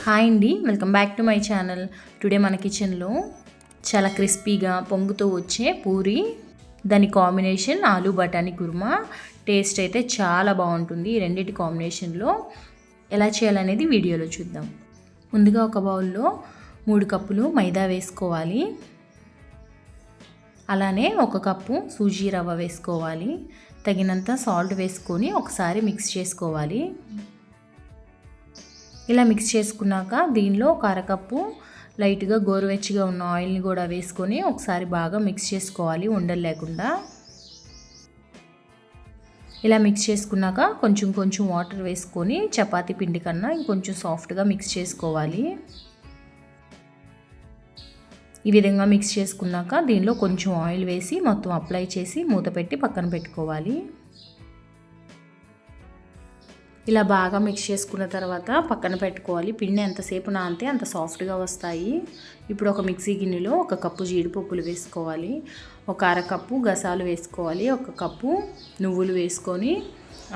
Hi అండి, welcome back to my channel. Today మన కిచెన్లో చాలా క్రిస్పీగా పొంగుతూ వచ్చే పూరి, దాని కాంబినేషన్ ఆలూ బఠానీ కుర్మా. టేస్ట్ అయితే చాలా బాగుంటుంది. ఈ రెండింటి కాంబినేషన్లో ఎలా చేయాలనేది వీడియోలో చూద్దాం. ముందుగా ఒక బౌల్లో 3 కప్పులు మైదా వేసుకోవాలి. అలానే 1 కప్పు సూజీ రవ్వ వేసుకోవాలి. తగినంత సాల్ట్ వేసుకొని ఒకసారి మిక్స్ చేసుకోవాలి. ఇలా మిక్స్ చేసుకున్నాక దీనిలో 1/2 కప్పు లైట్గా గోరువెచ్చగా ఉన్న ఆయిల్ని కూడా వేసుకొని ఒకసారి బాగా మిక్స్ చేసుకోవాలి, ఉండలు లేకుండా. ఇలా మిక్స్ చేసుకున్నాక కొంచెం కొంచెం వాటర్ వేసుకొని చపాతీ పిండి కన్నా ఇంకొంచెం సాఫ్ట్గా మిక్స్ చేసుకోవాలి. ఈ విధంగా మిక్స్ చేసుకున్నాక దీనిలో కొంచెం ఆయిల్ వేసి మొత్తం అప్లై చేసి మూత పెట్టి పక్కన పెట్టుకోవాలి. ఇలా బాగా మిక్స్ చేసుకున్న తర్వాత పక్కన పెట్టుకోవాలి. పిండి ఎంతసేపు నానితే అంత సాఫ్ట్గా వస్తాయి. ఇప్పుడు ఒక మిక్సీ గిన్నెలో 1 కప్పు జీడిపప్పులు వేసుకోవాలి. 1/2 కప్పు గసాలు వేసుకోవాలి. 1 కప్పు నువ్వులు వేసుకొని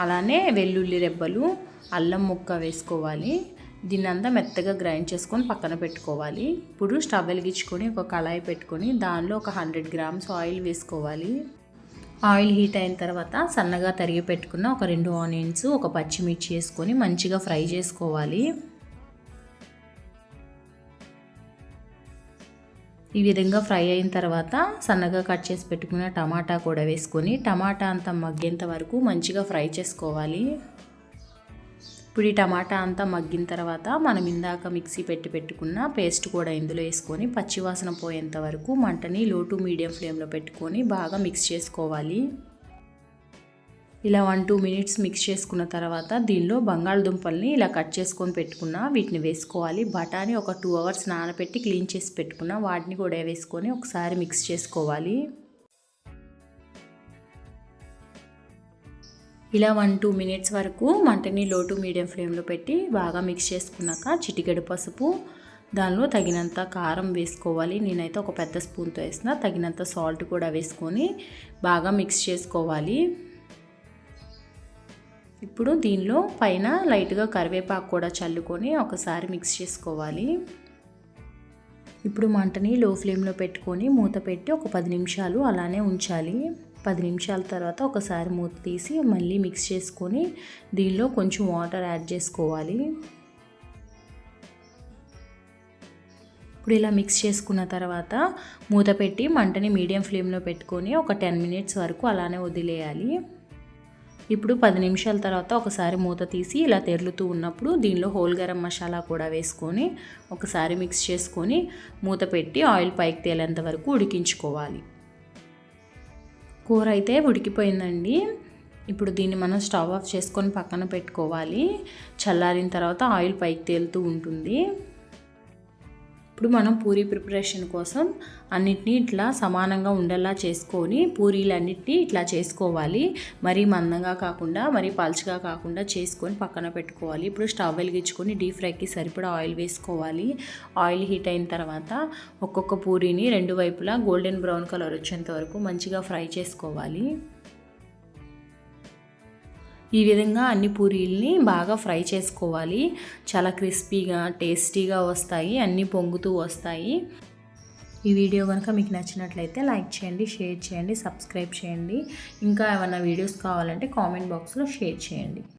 అలానే వెల్లుల్లి రెబ్బలు, అల్లం ముక్క వేసుకోవాలి. దీన్ని అంతా మెత్తగా గ్రైండ్ చేసుకొని పక్కన పెట్టుకోవాలి. ఇప్పుడు స్టవ్ వెలిగించుకొని ఒక కళాయి పెట్టుకొని దానిలో ఒక 100 గ్రామ్స్ ఆయిల్ వేసుకోవాలి. ఆయిల్ హీట్ అయిన తర్వాత సన్నగా తరిగి పెట్టుకున్న ఒక 2 ఆనియన్స్, ఒక పచ్చిమిర్చి వేసుకొని మంచిగా ఫ్రై చేసుకోవాలి. ఈ విధంగా ఫ్రై అయిన తర్వాత సన్నగా కట్ చేసి పెట్టుకున్న టమాటా కూడా వేసుకొని టమాటా అంతా మగ్గేంత వరకు మంచిగా ఫ్రై చేసుకోవాలి. ఇప్పుడు ఈ టమాటా అంతా మగ్గిన తర్వాత మనం ఇందాక మిక్సీ పెట్టుకున్న పేస్ట్ కూడా ఇందులో వేసుకొని పచ్చివాసన పోయేంత వరకు మంటని లో టు మీడియం ఫ్లేమ్లో పెట్టుకొని బాగా మిక్స్ చేసుకోవాలి. ఇలా 1-2 మినిట్స్ మిక్స్ చేసుకున్న తర్వాత దీనిలో బంగాళదుంపల్ని ఇలా కట్ చేసుకొని పెట్టుకున్న వీటిని వేసుకోవాలి. బఠానీ ఒక 2 అవర్స్ నానబెట్టి క్లీన్ చేసి పెట్టుకున్న వాటిని కూడా వేసుకొని ఒకసారి మిక్స్ చేసుకోవాలి. ఇలా 1-2 మినిట్స్ వరకు మంటని లో టు మీడియం ఫ్లేమ్లో పెట్టి బాగా మిక్స్ చేసుకున్నాక చిటికెడు పసుపు, దానిలో తగినంత కారం వేసుకోవాలి. నేనైతే ఒక పెద్ద స్పూన్తో వేసిన. తగినంత సాల్ట్ కూడా వేసుకొని బాగా మిక్స్ చేసుకోవాలి. ఇప్పుడు దీనిలో పైన లైట్గా కరివేపాకు కూడా చల్లుకొని ఒకసారి మిక్స్ చేసుకోవాలి. ఇప్పుడు మంటని లో ఫ్లేమ్లో పెట్టుకొని మూత పెట్టి ఒక 10 నిమిషాలు అలానే ఉంచాలి. 10 నిమిషాల తర్వాత ఒకసారి మూత తీసి మళ్ళీ మిక్స్ చేసుకొని దీనిలో కొంచెం వాటర్ యాడ్ చేసుకోవాలి. ఇప్పుడు ఇలా మిక్స్ చేసుకున్న తర్వాత మూత పెట్టి మంటని మీడియం ఫ్లేమ్లో పెట్టుకొని ఒక 10 మినిట్స్ వరకు అలానే వదిలేయాలి. ఇప్పుడు 10 నిమిషాల తర్వాత ఒకసారి మూత తీసి ఇలా తెరులుతూ ఉన్నప్పుడు దీనిలో హోల్ గరం మసాలా కూడా వేసుకొని ఒకసారి మిక్స్ చేసుకొని మూత పెట్టి ఆయిల్ పైకి తేలేంత వరకు ఉడికించుకోవాలి. కూర అయితే ఉడికిపోయిందండి. ఇప్పుడు దీన్ని మనం స్టవ్ ఆఫ్ చేసుకొని పక్కన పెట్టుకోవాలి. చల్లారిన తర్వాత ఆయిల్ పైకి తేలుతూ ఉంటుంది. ఇప్పుడు మనం పూరీ ప్రిపరేషన్ కోసం అన్నిటినీ ఇట్లా సమానంగా ఉండేలా చేసుకొని పూరీలన్నిటినీ ఇట్లా చేసుకోవాలి. మరీ మందంగా కాకుండా మరీ పల్చగా కాకుండా చేసుకొని పక్కన పెట్టుకోవాలి. ఇప్పుడు స్టవ్ వెలిగించుకొని డీప్ ఫ్రైకి సరిపడా ఆయిల్ వేసుకోవాలి. ఆయిల్ హీట్ అయిన తర్వాత ఒక్కొక్క పూరీని 2 వైపులా గోల్డెన్ బ్రౌన్ కలర్ వచ్చేంత వరకు మంచిగా ఫ్రై చేసుకోవాలి. ఈ విధంగా అన్ని పూరీల్ని బాగా ఫ్రై చేసుకోవాలి. చాలా క్రిస్పీగా టేస్టీగా వస్తాయి, అన్నీ పొంగుతూ వస్తాయి. ఈ వీడియో కనుక మీకు నచ్చినట్లయితే లైక్ చేయండి, షేర్ చేయండి, సబ్స్క్రైబ్ చేయండి. ఇంకా ఏమైనా వీడియోస్ కావాలంటే కామెంట్ బాక్స్లో షేర్ చేయండి.